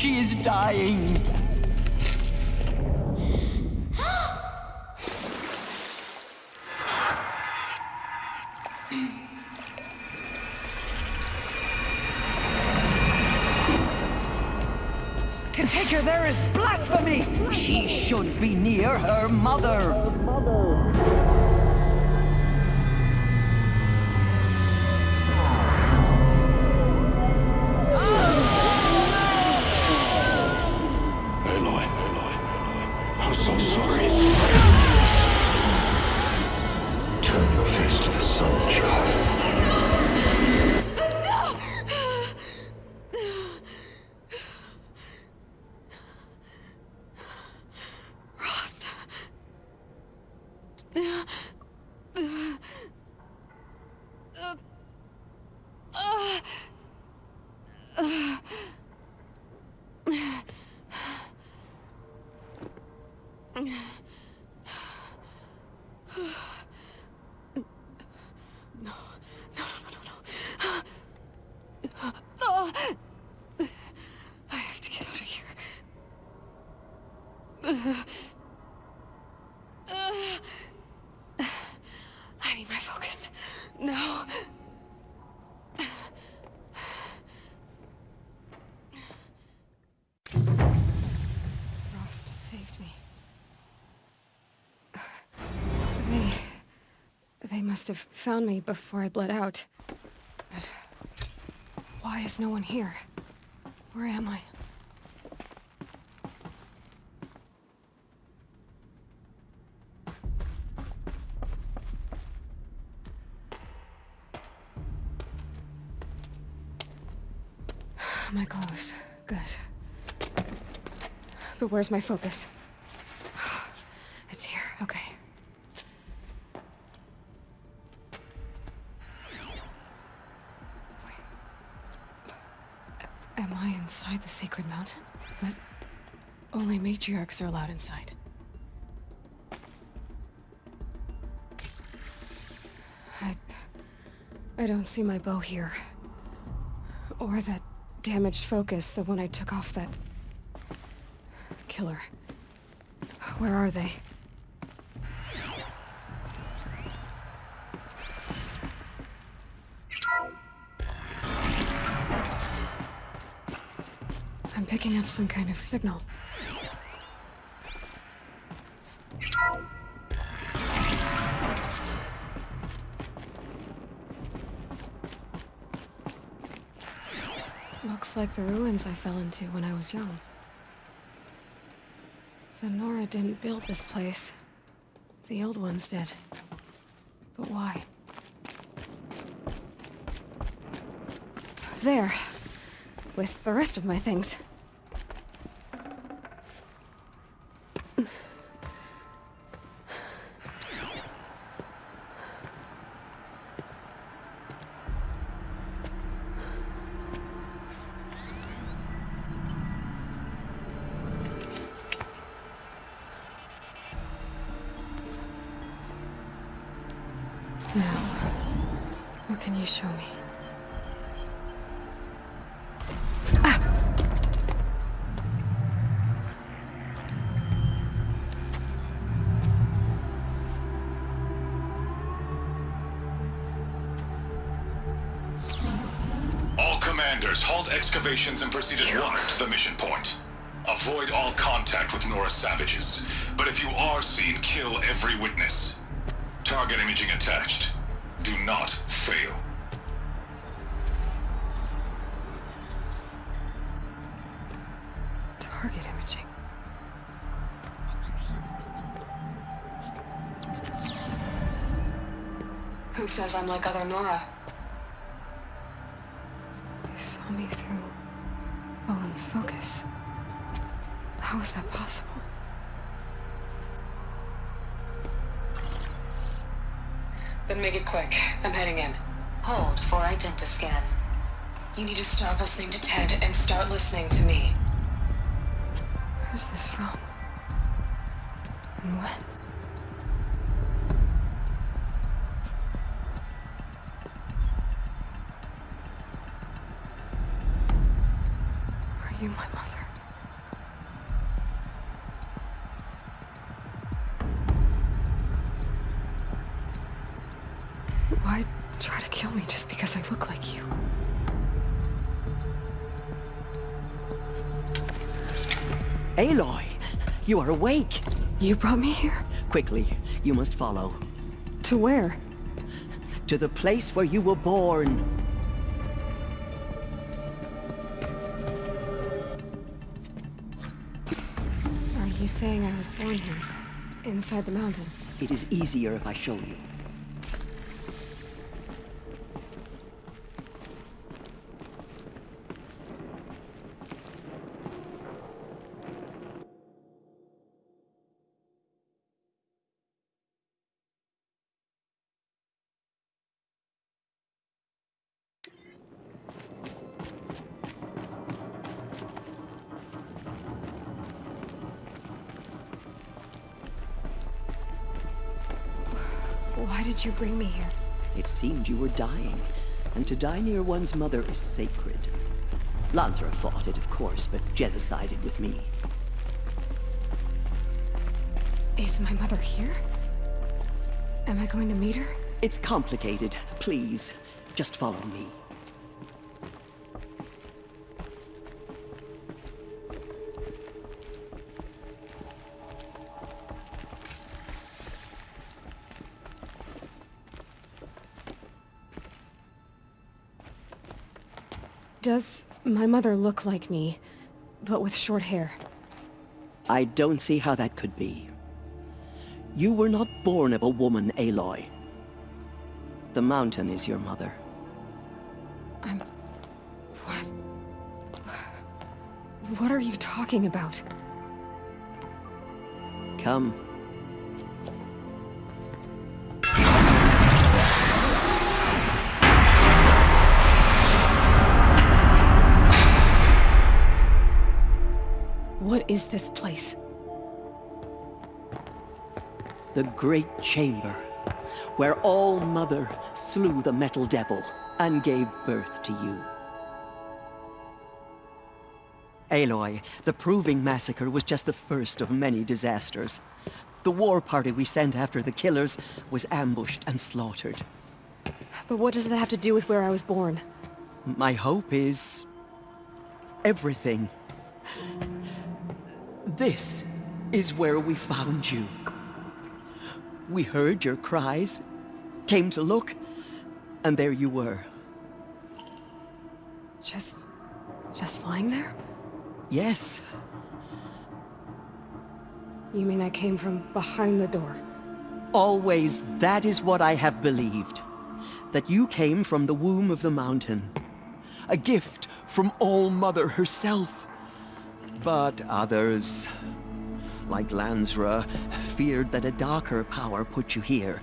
She is dying. Configure, there is blasphemy! She should be near her mother. Aloy, I'm so sorry. Turn your face to the sun, child. Rost. I have to get out of here. I need my focus. No. Rost saved me. They must have found me before I bled out. But why is no one here? Where am I? My clothes. Good. But where's my focus? It's here. Okay. Am I inside the sacred mountain? But only matriarchs are allowed inside. I don't see my bow here. Or that damaged focus, the one I took off that killer. Where are they? I'm picking up some kind of signal. Looks like the ruins I fell into when I was young. The Nora didn't build this place. The old ones did. But why? There. With the rest of my things. Now, what can you show me? All commanders, halt excavations and proceed at once to the mission point. Avoid all contact with Nora savages, but if you are seen, kill every witness. Target imaging attached. Do not fail. Target imaging. Who says I'm like other Nora? They saw me through Olin's focus. How is that possible? Then make it quick. I'm heading in. Hold for identiscan. You need to stop listening to Ted and start listening to me. Where's this from? And when? Are you my mother? Why try to kill me just because I look like you? Aloy, you are awake. You brought me here? Quickly, you must follow. To where? To the place where you were born. Are you saying I was born here? Inside the mountain? It is easier if I show you. Why did you bring me here? It seemed you were dying, and to die near one's mother is sacred. Lansra fought it, of course, but Jezza sided with me. Is my mother here? Am I going to meet her? It's complicated. Please, just follow me. Does my mother look like me, but with short hair? I don't see how that could be. You were not born of a woman, Aloy. The mountain is your mother. What? What are you talking about? Come. What is this place? The Great Chamber, where All-Mother slew the Metal Devil and gave birth to you. Aloy, the Proving Massacre was just the first of many disasters. The war party we sent after the killers was ambushed and slaughtered. But what does that have to do with where I was born? My hope is... everything. This is where we found you. We heard your cries, came to look, and there you were. Just lying there? Yes. You mean I came from behind the door? Always that is what I have believed. That you came from the womb of the mountain. A gift from All-Mother herself. But others, like Lansra, feared that a darker power put you here.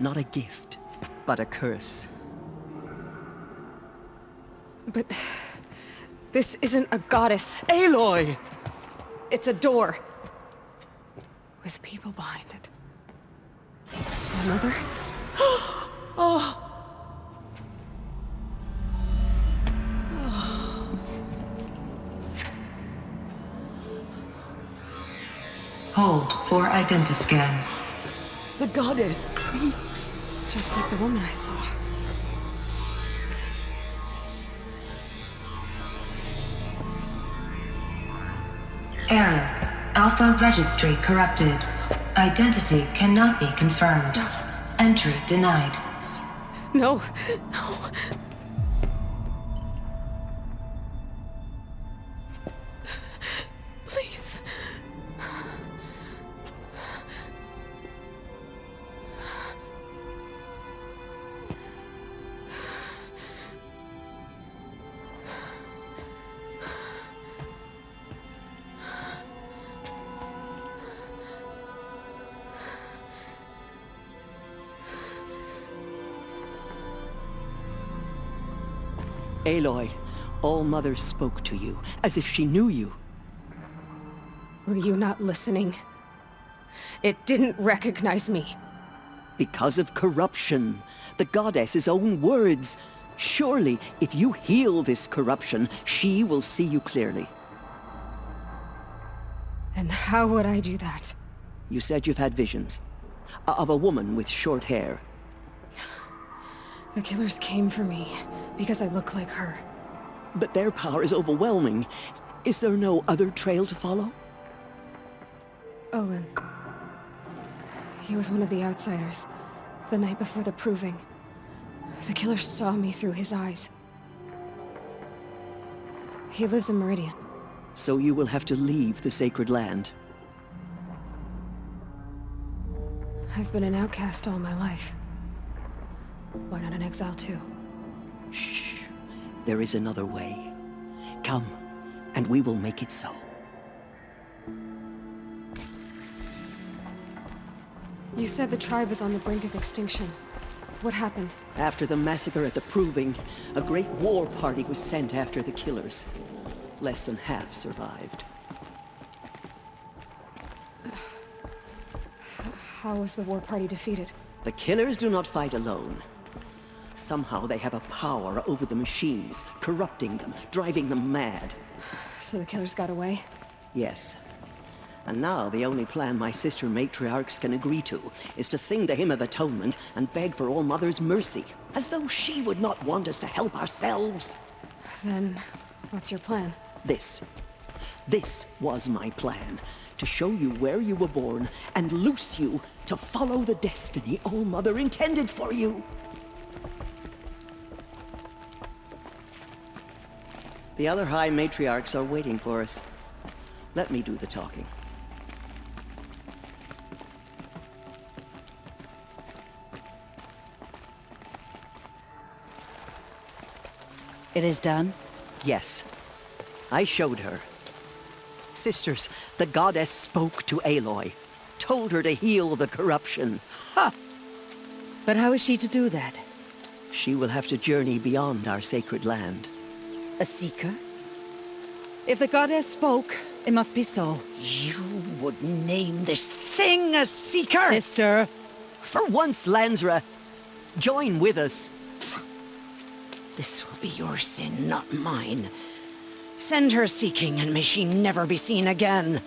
Not a gift, but a curse. But... this isn't a goddess. Aloy! It's a door. With people behind it. My mother? Oh! Hold for identiscan. The goddess speaks. Just like the woman I saw. Error. Alpha registry corrupted. Identity cannot be confirmed. Entry denied. No, no. Please. Aloy, All-Mother spoke to you, as if she knew you. Were you not listening? It didn't recognize me. Because of corruption. The goddess's own words. Surely, if you heal this corruption, she will see you clearly. And how would I do that? You said you've had visions. Of a woman with short hair. The killers came for me because I look like her. But their power is overwhelming. Is there no other trail to follow? Olin. He was one of the outsiders. The night before the proving. The killer saw me through his eyes. He lives in Meridian. So you will have to leave the sacred land. I've been an outcast all my life. Why not an exile too? Shh. There is another way. Come, and we will make it so. You said the tribe is on the brink of extinction. What happened? After the massacre at the Proving, a great war party was sent after the killers. Less than half survived. How was the war party defeated? The killers do not fight alone. Somehow they have a power over the machines, corrupting them, driving them mad. So the killers got away? Yes. And now the only plan my sister matriarchs can agree to is to sing the Hymn of Atonement and beg for All-Mother's mercy, as though she would not want us to help ourselves. Then, what's your plan? This was my plan, to show you where you were born and loose you to follow the destiny All-Mother intended for you. The other High Matriarchs are waiting for us. Let me do the talking. It is done? Yes. I showed her. Sisters, the goddess spoke to Aloy. Told her to heal the corruption. Ha! But how is she to do that? She will have to journey beyond our sacred land. A seeker? If the goddess spoke, it must be so. You would name this thing a seeker? Sister! For once, Lansra, join with us. This will be your sin, not mine. Send her seeking, and may she never be seen again.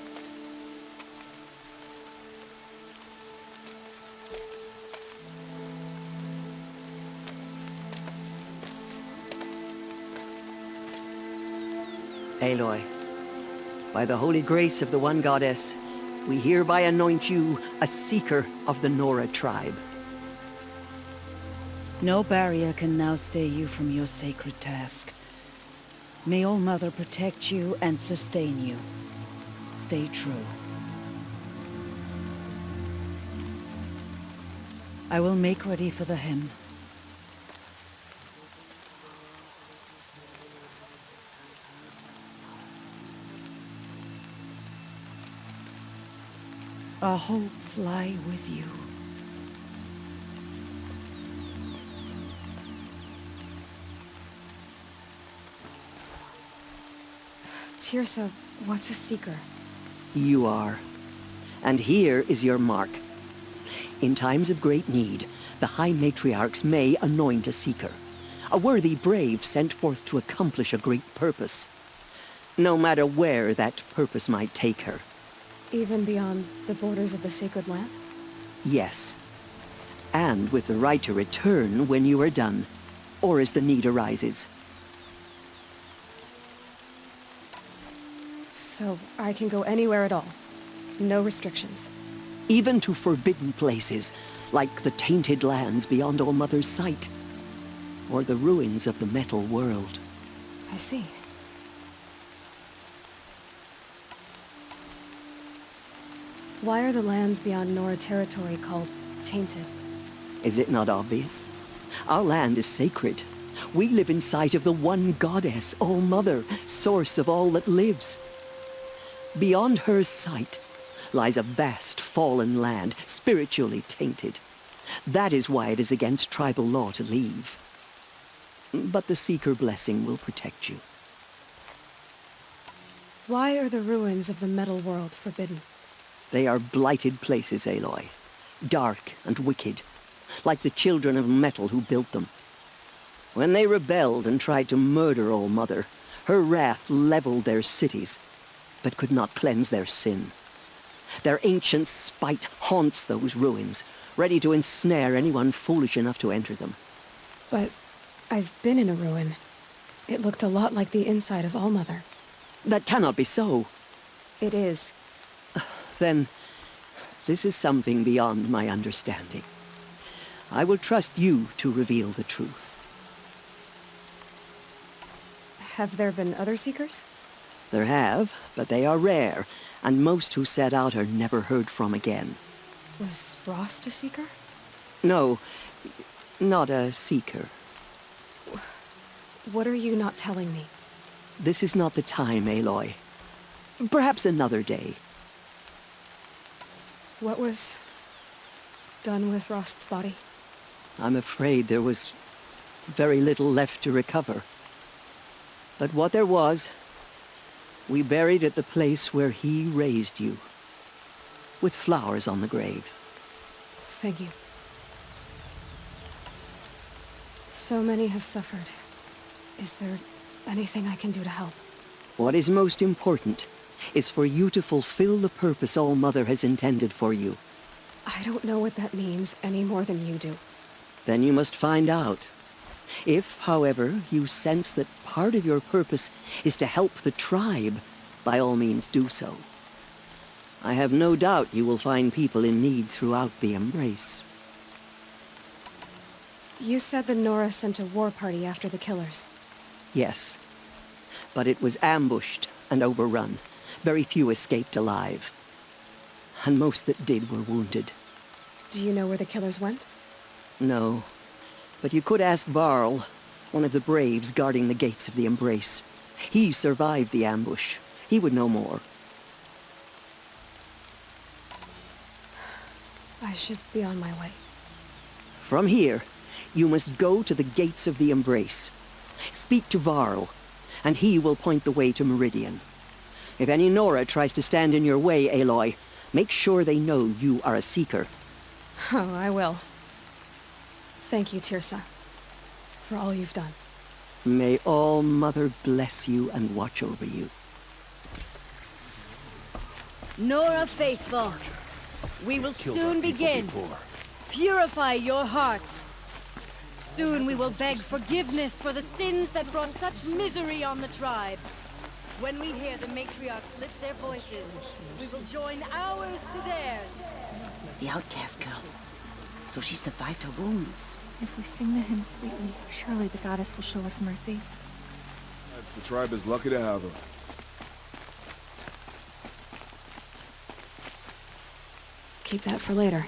Aloy, by the holy grace of the one goddess, we hereby anoint you a seeker of the Nora tribe. No barrier can now stay you from your sacred task. May All-Mother protect you and sustain you. Stay true. I will make ready for the hymn. Our hopes lie with you. Tirsa, what's a seeker? You are. And here is your mark. In times of great need, the High Matriarchs may anoint a seeker. A worthy brave sent forth to accomplish a great purpose. No matter where that purpose might take her. Even beyond the borders of the sacred land? Yes. And with the right to return when you are done, or as the need arises. So I can go anywhere at all? No restrictions? Even to forbidden places, like the tainted lands beyond All-Mother's sight. Or the ruins of the metal world. I see. Why are the lands beyond Nora territory called tainted? Is it not obvious? Our land is sacred. We live in sight of the one goddess, All-Mother, source of all that lives. Beyond her sight lies a vast fallen land, spiritually tainted. That is why it is against tribal law to leave. But the Seeker blessing will protect you. Why are the ruins of the metal world forbidden? They are blighted places, Aloy. Dark and wicked, like the children of metal who built them. When they rebelled and tried to murder All-Mother, her wrath leveled their cities, but could not cleanse their sin. Their ancient spite haunts those ruins, ready to ensnare anyone foolish enough to enter them. But I've been in a ruin. It looked a lot like the inside of Allmother. That cannot be so. It is. Then, this is something beyond my understanding. I will trust you to reveal the truth. Have there been other Seekers? There have, but they are rare, and most who set out are never heard from again. Was Rost a Seeker? No, not a Seeker. What are you not telling me? This is not the time, Aloy. Perhaps another day. What was done with Rost's body? I'm afraid there was very little left to recover. But what there was, we buried at the place where he raised you, with flowers on the grave. Thank you. So many have suffered. Is there anything I can do to help? What is most important is for you to fulfill the purpose All-Mother has intended for you. I don't know what that means any more than you do. Then you must find out. If, however, you sense that part of your purpose is to help the tribe, by all means do so. I have no doubt you will find people in need throughout the Embrace. You said that Nora sent a war party after the killers. Yes. But it was ambushed and overrun. Very few escaped alive. And most that did were wounded. Do you know where the killers went? No. But you could ask Varl, one of the Braves guarding the gates of the Embrace. He survived the ambush. He would know more. I should be on my way. From here, you must go to the gates of the Embrace. Speak to Varl, and he will point the way to Meridian. If any Nora tries to stand in your way, Aloy, make sure they know you are a Seeker. Oh, I will. Thank you, Tirsa, for all you've done. May All-Mother bless you and watch over you. Nora Faithful, we will soon begin. Purify your hearts. Soon we will beg forgiveness for the sins that brought such misery on the tribe. When we hear the Matriarchs lift their voices, we will join ours to theirs. The outcast girl. So she survived her wounds. If we sing the hymn sweetly, surely the goddess will show us mercy. The tribe is lucky to have her. Keep that for later.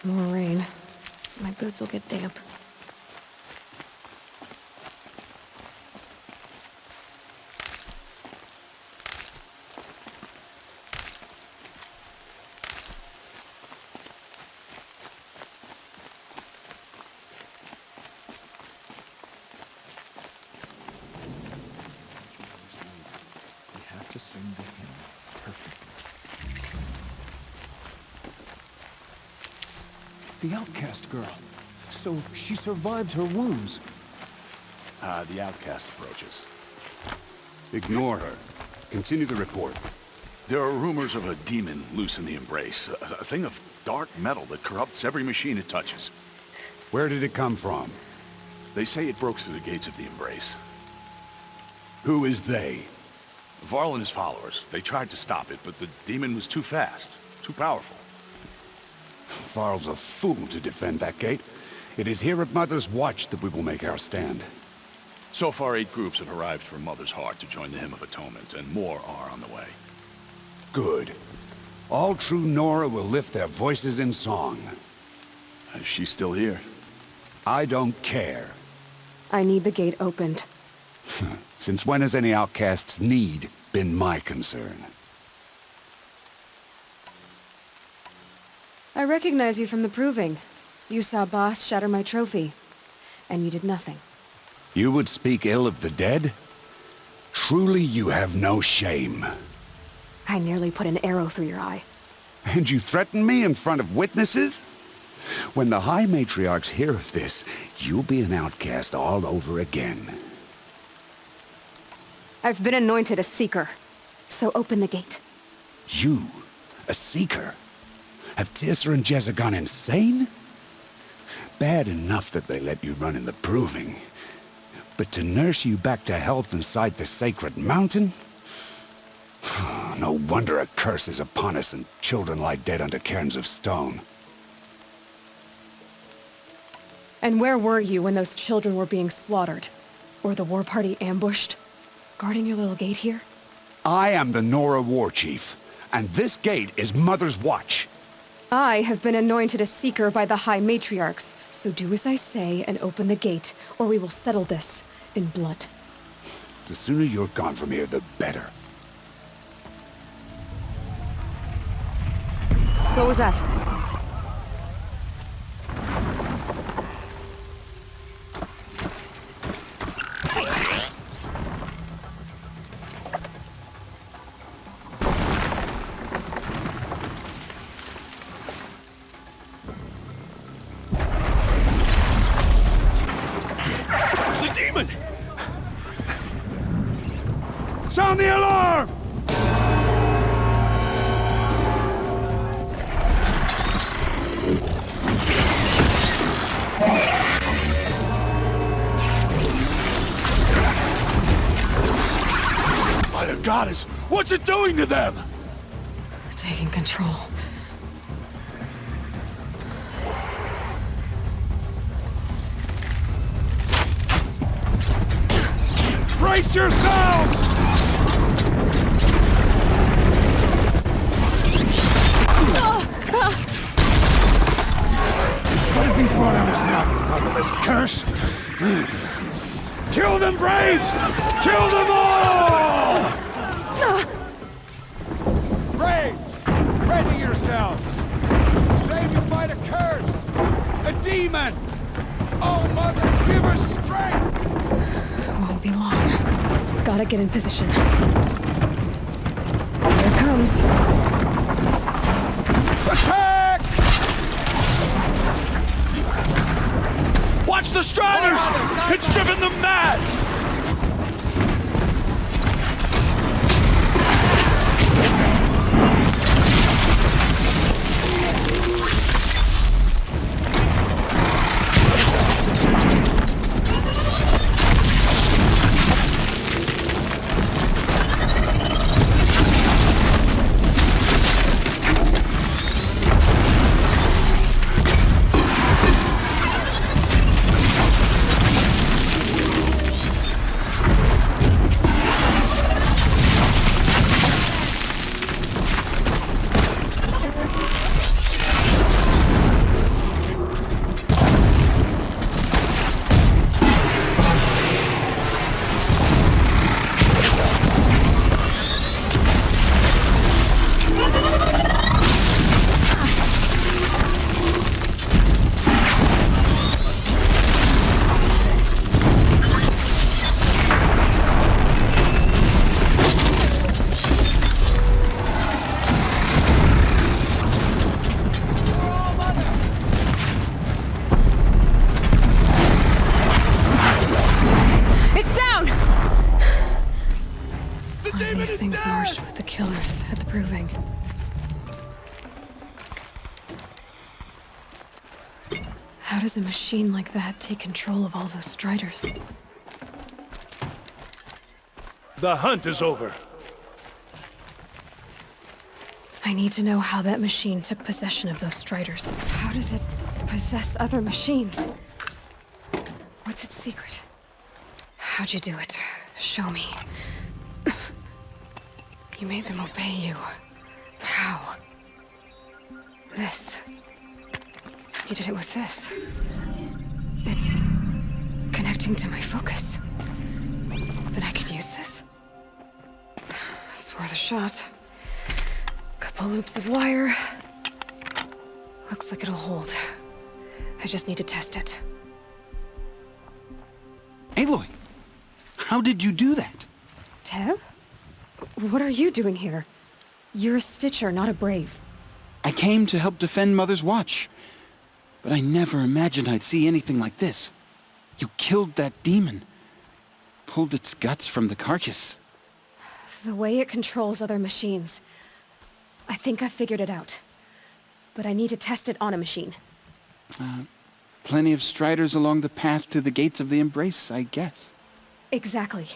More rain. My boots will get damp. We have to sing the hymn perfectly. The outcast girl. So she survived her wounds. The outcast approaches. Ignore her. Continue the report. There are rumors of a demon loose in the Embrace. A thing of dark metal that corrupts every machine it touches. Where did it come from? They say it broke through the gates of the Embrace. Who is they? Varl and his followers. They tried to stop it, but the demon was too fast, too powerful. Varl's a fool to defend that gate. It is here at Mother's Watch that we will make our stand. So far, 8 groups have arrived from Mother's Heart to join the Hymn of Atonement, and more are on the way. Good. All true Nora will lift their voices in song. Is she still here? I don't care. I need the gate opened. Since when has any outcast's need been my concern? I recognize you from the proving. You saw Boss shatter my trophy. And you did nothing. You would speak ill of the dead? Truly you have no shame. I nearly put an arrow through your eye. And you threaten me in front of witnesses? When the High Matriarchs hear of this, you'll be an outcast all over again. I've been anointed a Seeker. So open the gate. You? A Seeker? Have Tissa and Jezza gone insane? Bad enough that they let you run in the proving. But to nurse you back to health inside the sacred mountain? No wonder a curse is upon us and children lie dead under cairns of stone. And where were you when those children were being slaughtered? Or the war party ambushed? Guarding your little gate here? I am the Nora War Chief, and this gate is Mother's Watch. I have been anointed a Seeker by the High Matriarchs, so do as I say and open the gate, or we will settle this in blood. The sooner you're gone from here, the better. What was that? The demon! Sound the alarm! By the goddess, what's it doing to them? Taking control. Brace yourselves! What have you brought on us now, motherless curse? Kill them, Braves! Kill them all! Braves, ready yourselves! Today we fight a curse! A demon! Oh, Mother, give us strength! Won't be long. Gotta get in position. Here it comes. Attack! Watch the Striders! It's driven them mad! killers at the proving. How does a machine like that take control of all those striders? The hunt is over. I need to know how that machine took possession of those striders. How does it possess other machines? What's its secret? How'd you do it? Show me. You made them obey you. But how? This. You did it with this. It's connecting to my focus. Then I could use this. It's worth a shot. Couple loops of wire. Looks like it'll hold. I just need to test it. Aloy, how did you do that? Teb? What are you doing here? You're a Stitcher, not a Brave. I came to help defend Mother's Watch. But I never imagined I'd see anything like this. You killed that demon. Pulled its guts from the carcass. The way it controls other machines. I think I figured it out. But I need to test it on a machine. Plenty of striders along the path to the gates of the Embrace, I guess. Exactly.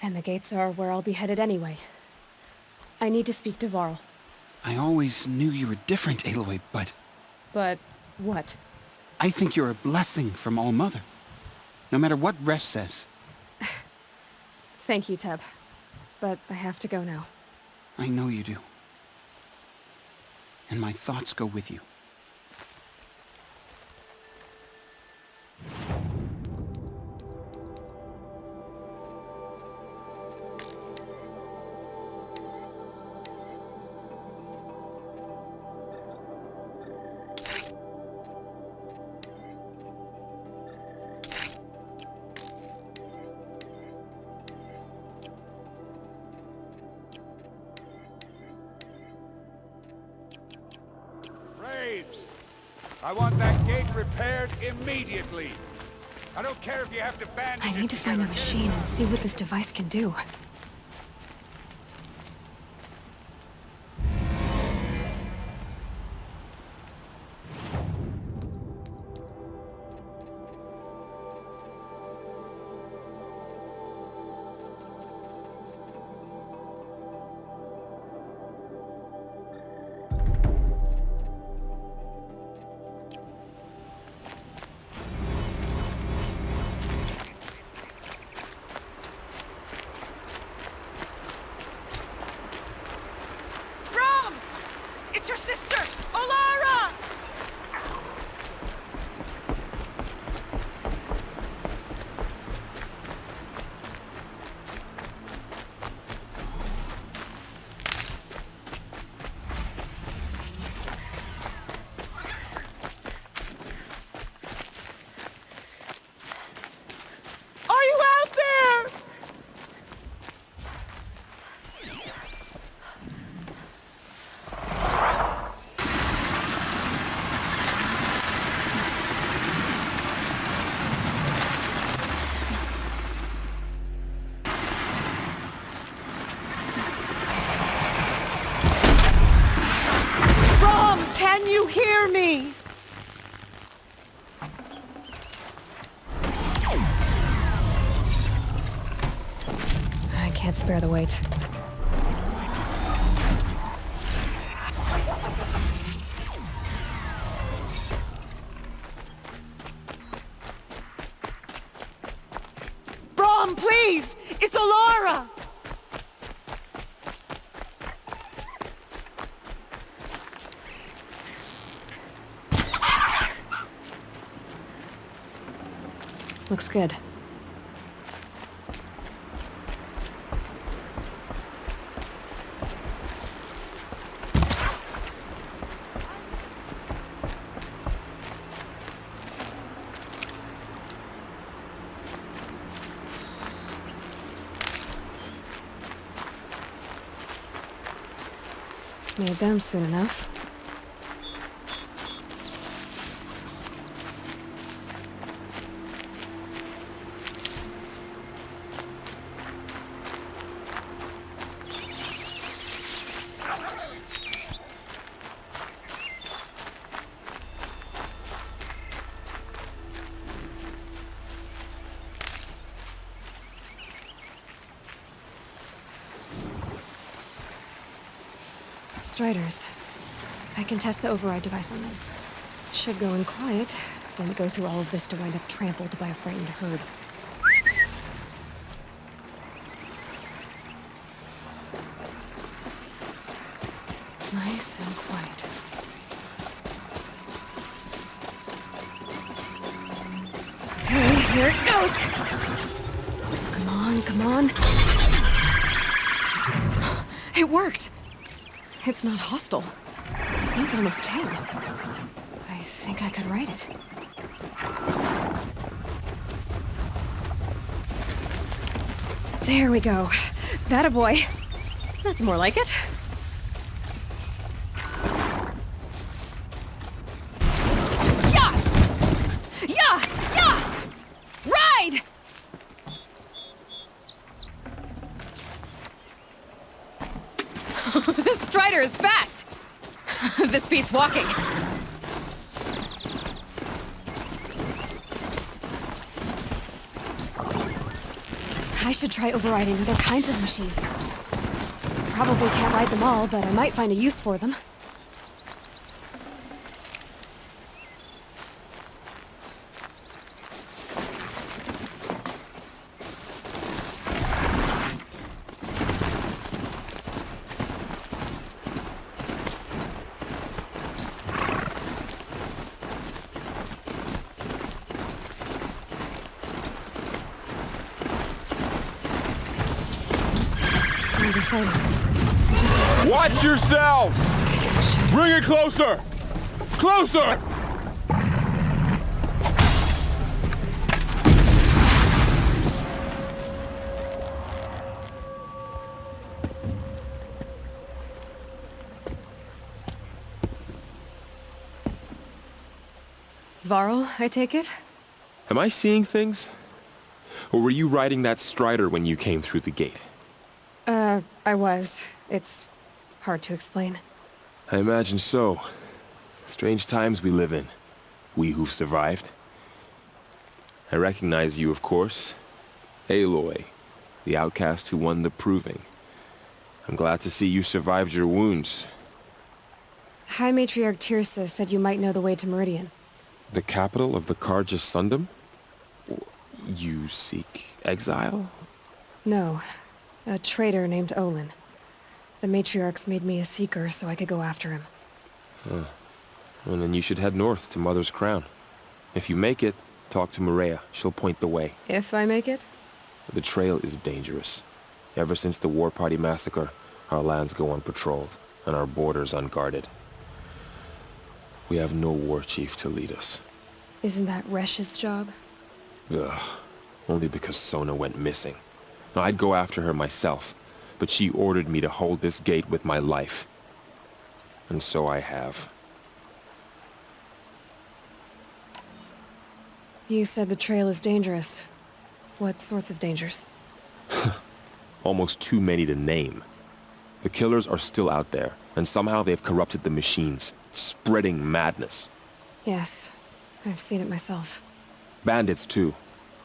And the gates are where I'll be headed anyway. I need to speak to Varl. I always knew you were different, Aloy, but... But what? I think you're a blessing from All-Mother. No matter what Resh says. Thank you, Teb. But I have to go now. I know you do. And my thoughts go with you. I want that gate repaired immediately. I don't care if you have to bandage it. I need to find a machine and see what this device can do. Can you hear me? I can't spare the weight. Brom, please! It's Alara! Looks good. Need them soon enough. Striders. I can test the override device on them. Should go in quiet. Didn't go through all of this to wind up trampled by a frightened herd. Nice and quiet. Okay, here it goes! Come on, come on. It worked! It's not hostile. Seems almost tame. I think I could ride it. There we go. That a boy. That's more like it. Yeah! Yeah! Yeah! Ride! This Strider is fast! This beats walking. I should try overriding other kinds of machines. Probably can't ride them all, but I might find a use for them. Watch yourselves! Bring it closer! Closer! Varl, I take it? Am I seeing things? Or were you riding that Strider when you came through the gate? I was. It's hard to explain. I imagine so. Strange times we live in. We who've survived. I recognize you, of course. Aloy, the outcast who won the proving. I'm glad to see you survived your wounds. High Matriarch Tirsa said you might know the way to Meridian. The capital of the Carja Sundom? You seek exile? No. A traitor named Olin. The Matriarchs made me a seeker so I could go after him. Huh. Well, then you should head north to Mother's Crown. If you make it, talk to Maria. She'll point the way. If I make it? The trail is dangerous. Ever since the War Party massacre, our lands go unpatrolled, and our borders unguarded. We have no war chief to lead us. Isn't that Resh's job? Ugh. Only because Sona went missing. I'd go after her myself, but she ordered me to hold this gate with my life. And so I have. You said the trail is dangerous. What sorts of dangers? Almost too many to name. The killers are still out there, and somehow they've corrupted the machines, spreading madness. Yes, I've seen it myself. Bandits, too.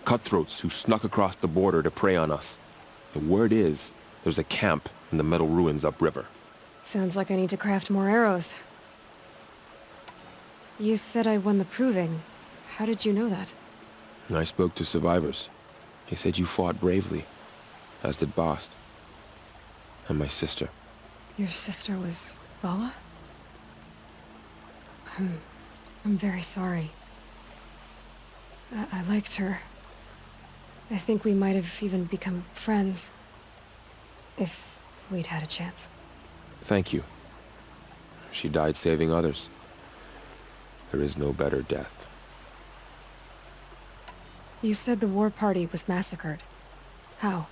Cutthroats who snuck across the border to prey on us. The word is, there's a camp in the metal ruins upriver. Sounds like I need to craft more arrows. You said I won the proving. How did you know that? I spoke to survivors. They said you fought bravely, as did Bost. And my sister. Your sister was Vala? I'm very sorry. I liked her. I think we might have even become friends. If we'd had a chance. Thank you. She died saving others. There is no better death. You said the war party was massacred. How?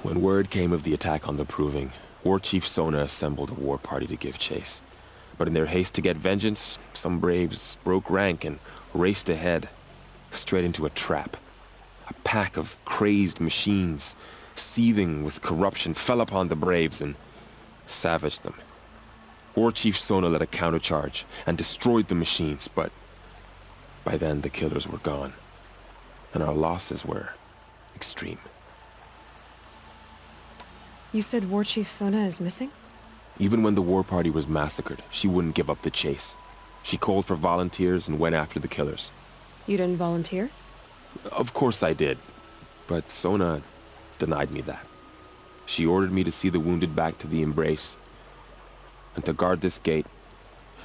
When word came of the attack on the Proving, War Chief Sona assembled a war party to give chase. But in their haste to get vengeance, some braves broke rank and raced ahead, straight into a trap. A pack of crazed machines, seething with corruption, fell upon the braves and savaged them. War Chief Sona led a countercharge and destroyed the machines, but by then the killers were gone, and our losses were extreme. You said War Chief Sona is missing? Even when the war party was massacred, she wouldn't give up the chase. She called for volunteers and went after the killers. You didn't volunteer? Of course I did, but Sona denied me that. She ordered me to see the wounded back to the Embrace, and to guard this gate,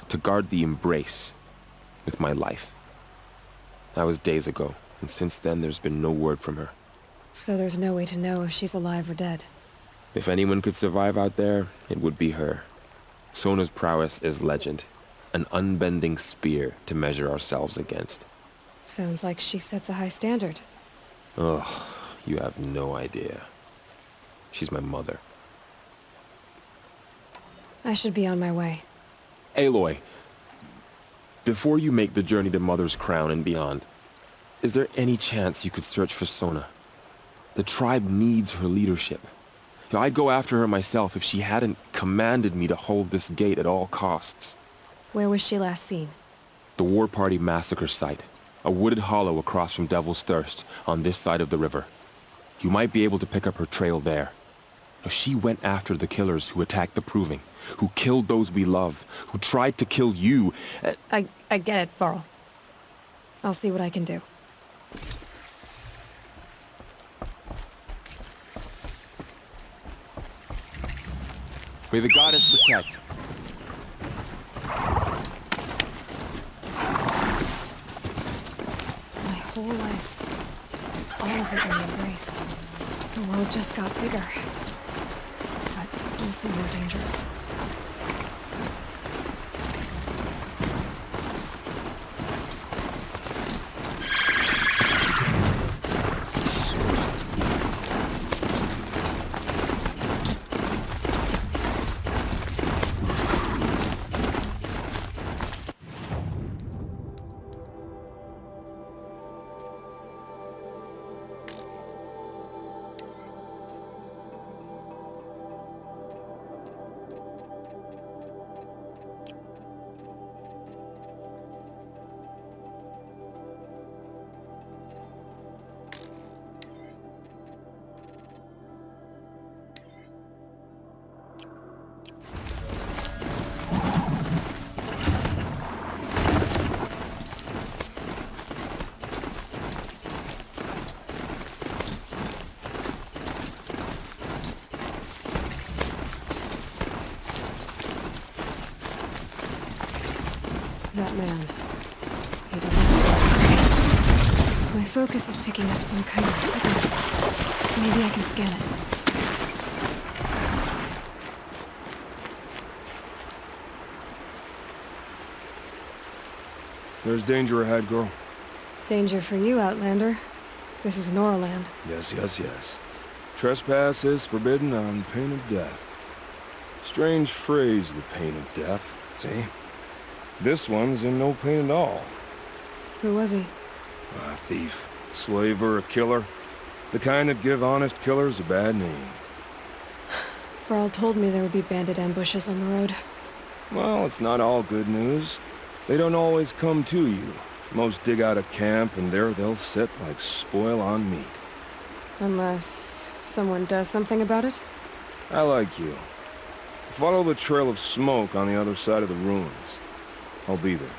to guard the Embrace with my life. That was days ago, and since then there's been no word from her. So there's no way to know if she's alive or dead. If anyone could survive out there, it would be her. Sona's prowess is legend, an unbending spear to measure ourselves against. Sounds like she sets a high standard. Ugh, you have no idea. She's my mother. I should be on my way. Aloy, before you make the journey to Mother's Crown and beyond, is there any chance you could search for Sona? The tribe needs her leadership. I'd go after her myself if she hadn't commanded me to hold this gate at all costs. Where was she last seen? The war party massacre site. A wooded hollow across from Devil's Thirst, on this side of the river. You might be able to pick up her trail there. She went after the killers who attacked the Proving, who killed those we love, who tried to kill you. I get it, Faro. I'll see what I can do. May the goddess protect. My whole life, all of it in the Embrace. The world just got bigger, but mostly more dangerous. That man. He doesn't look. My focus is picking up some kind of signal. Maybe I can scan it. There's danger ahead, girl. Danger for you, Outlander. This is Nora land. Yes, yes, yes. Trespass is forbidden on pain of death. Strange phrase, the pain of death. See? This one's in no pain at all. Who was he? A thief, slaver, a killer. The kind that give honest killers a bad name. Farrell told me there would be bandit ambushes on the road. Well, it's not all good news. They don't always come to you. Most dig out a camp, and there they'll sit like spoil on meat. Unless someone does something about it? I like you. Follow the trail of smoke on the other side of the ruins. I'll be there.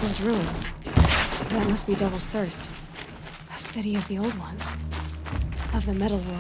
Those ruins. That must be Devil's Thirst. A city of the old ones. Of the metal world.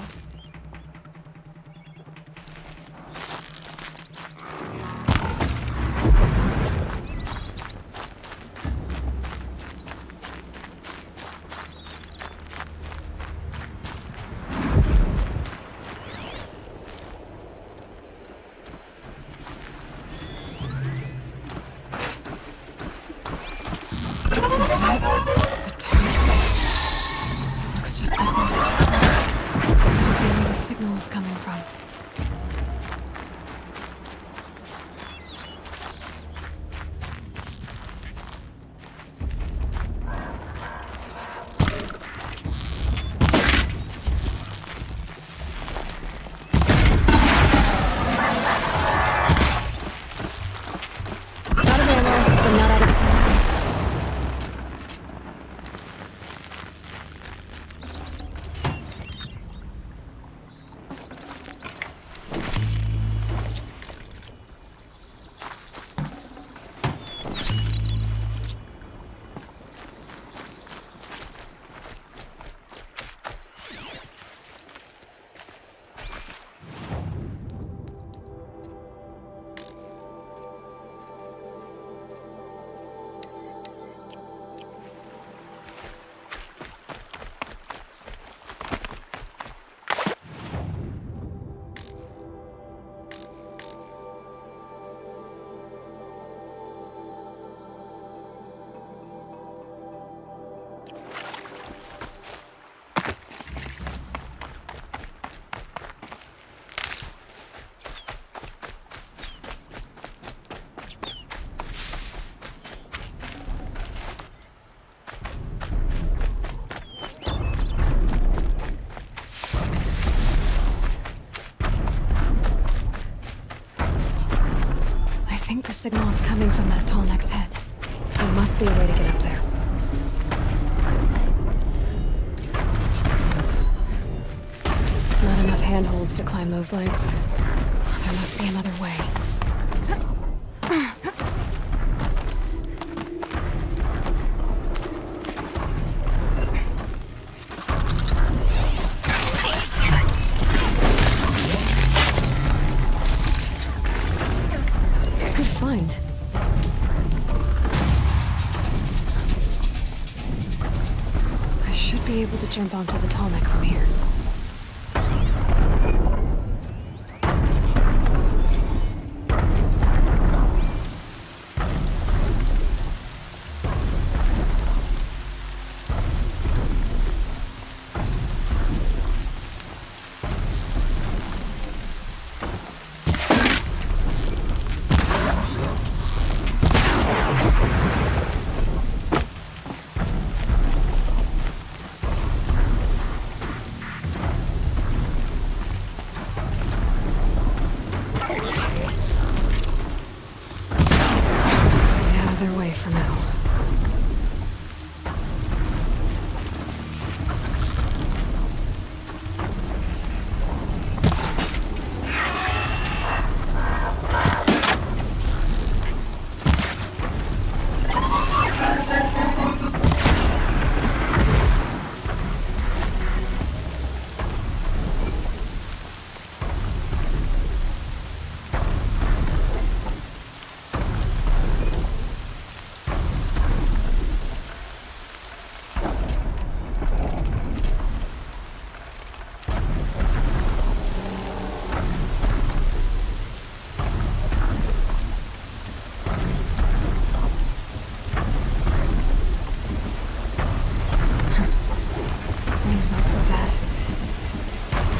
coming from that tall neck's head. There must be a way to get up there. Not enough handholds to climb those legs. There must be another way. Good find. I should be able to jump onto the tall neck from here.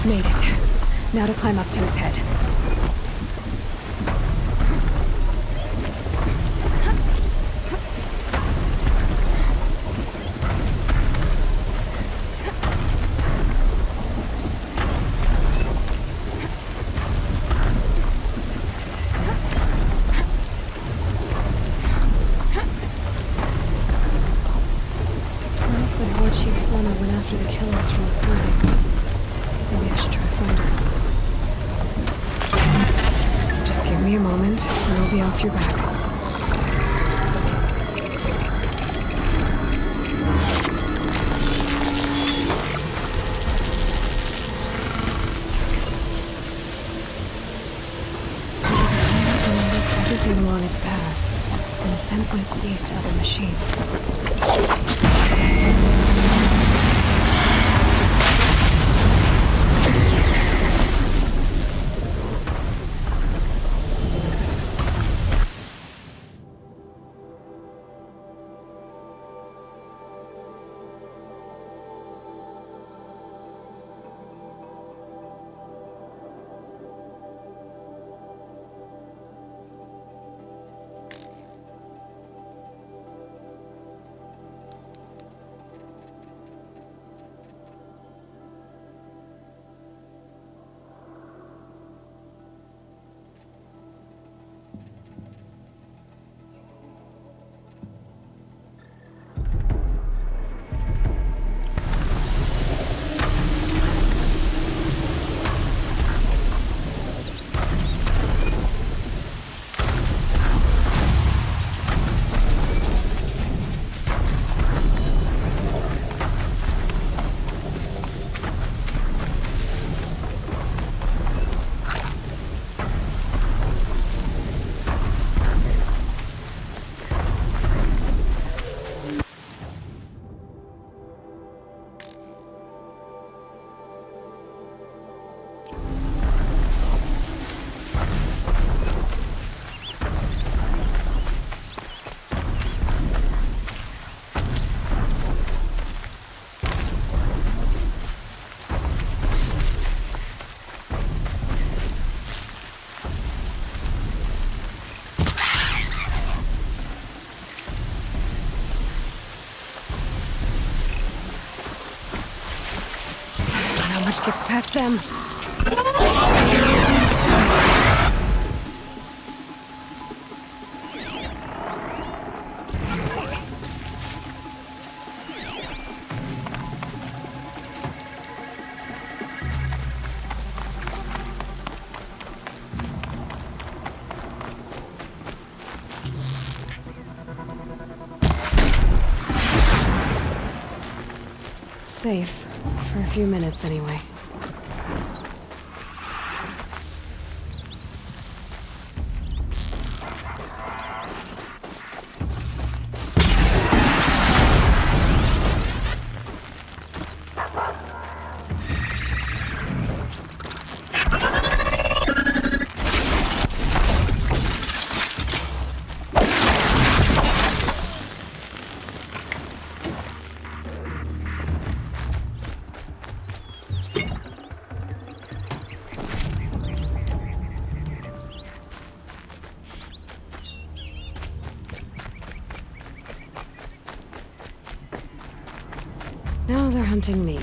Made it. Now to climb up to its head. Nora said War Chief Sona went after the killers from the proving. Maybe I should try to find her. Just give me a moment, and I'll be off your back. Everything along its path, and sends what it sees to other machines. Gets past them. safe. For a few minutes, anyway. Now they're hunting me.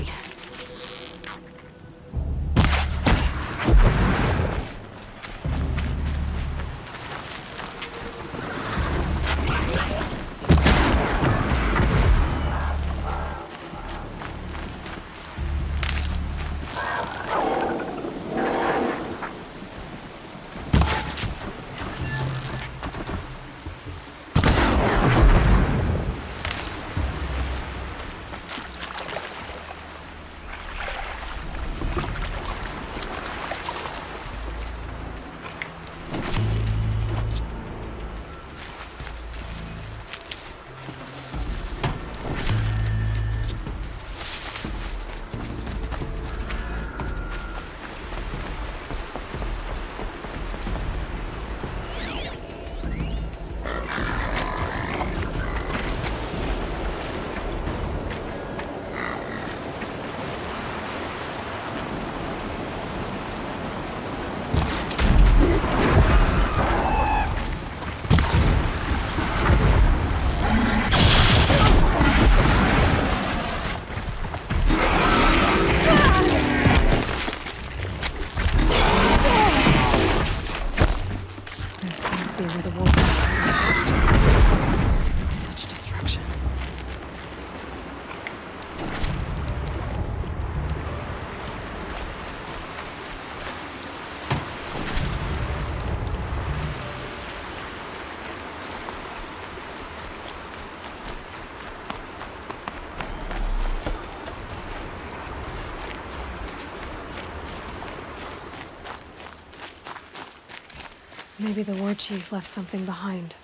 Maybe the war chief left something behind.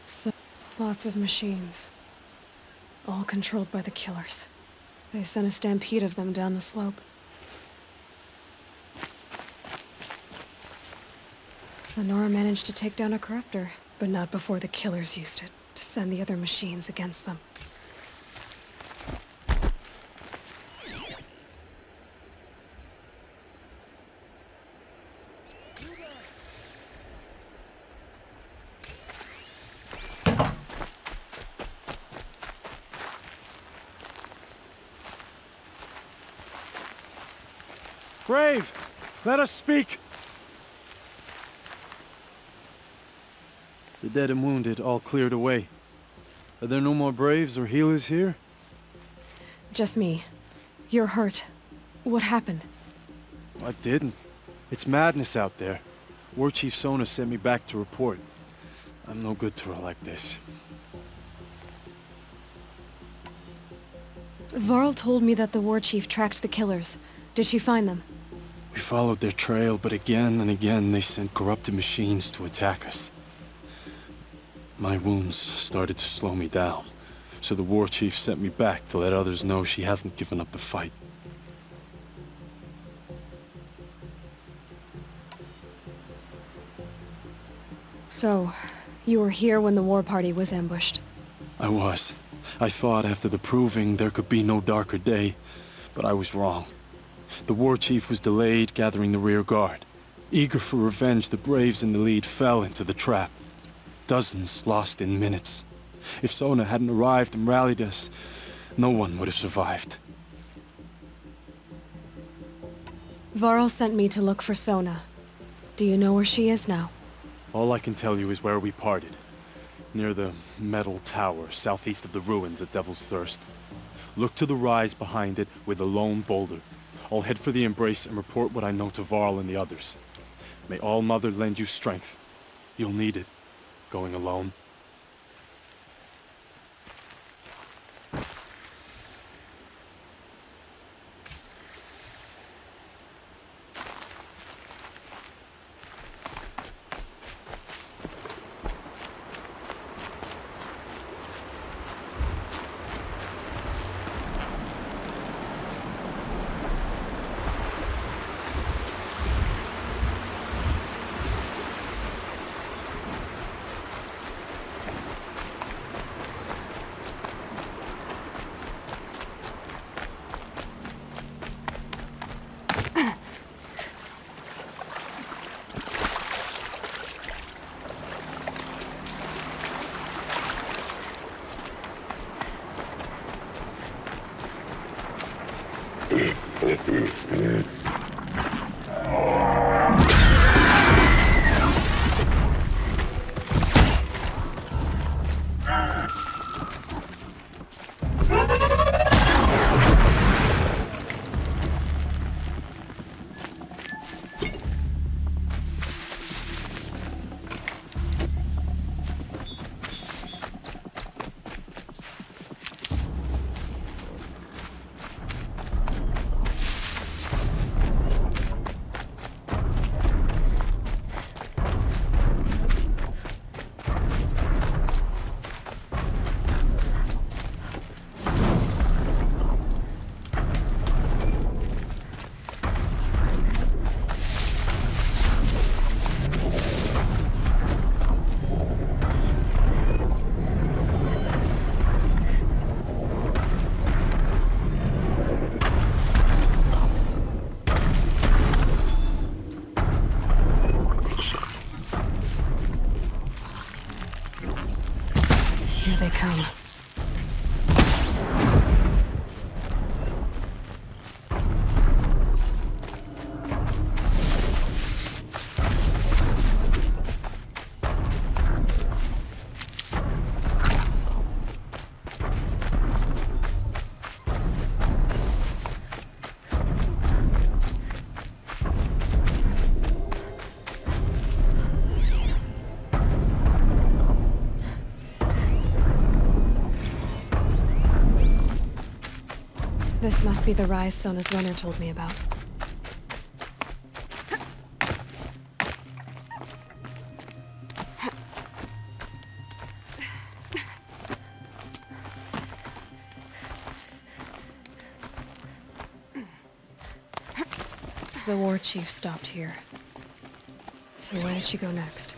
So, lots of machines. All controlled by the killers. They sent a stampede of them down the slope. The Nora managed to take down a corruptor, but not before the killers used it to send the other machines against them. Brave! Let us speak! The dead and wounded all cleared away. Are there no more Braves or healers here? Just me. You're hurt. What happened? I didn't. It's madness out there. War Chief Sona sent me back to report. I'm no good to her like this. Varl told me that the war chief tracked the killers. Did she find them? We followed their trail, but again and again they sent corrupted machines to attack us. My wounds started to slow me down, so the war chief sent me back to let others know she hasn't given up the fight. So, you were here when the war party was ambushed? I was. I thought after the proving there could be no darker day, but I was wrong. The war chief was delayed gathering the rear guard. Eager for revenge, the Braves in the lead fell into the trap. Dozens lost in minutes. If Sona hadn't arrived and rallied us, no one would have survived. Varl sent me to look for Sona. Do you know where she is now? All I can tell you is where we parted. Near the metal tower, southeast of the ruins at Devil's Thirst. Look to the rise behind it with a lone boulder. I'll head for the embrace and report what I know to Varl and the others. May All Mother lend you strength. You'll need it, going alone. Here they come. This must be the rise Sona's runner told me about. The war chief stopped here. So where did she go next?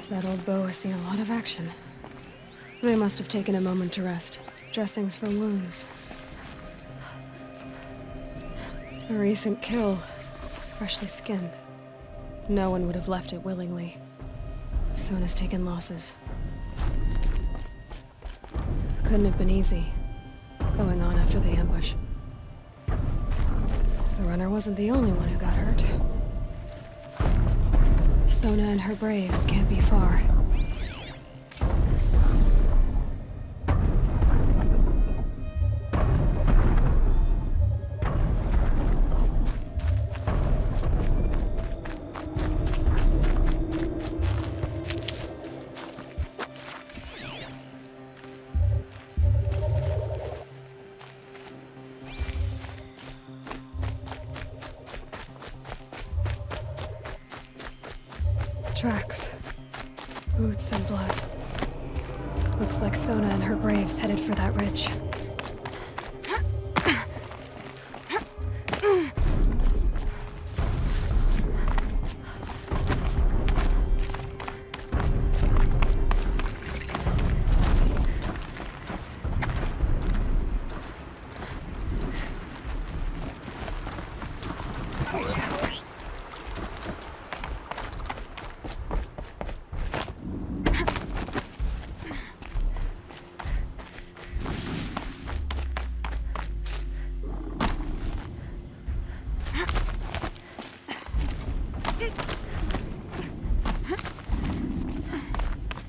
That old bow has seen a lot of action. They must have taken a moment to rest. Dressings for wounds. A recent kill. Freshly skinned. No one would have left it willingly. Sona's taken losses. Couldn't have been easy. Going on after the ambush. The runner wasn't the only one who got hurt. Sona and her braves can't be far. Tracks. Boots and blood. Looks like Sona and her braves headed for that ridge.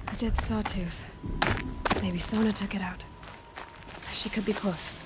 A dead sawtooth. Maybe Sona took it out. She could be close.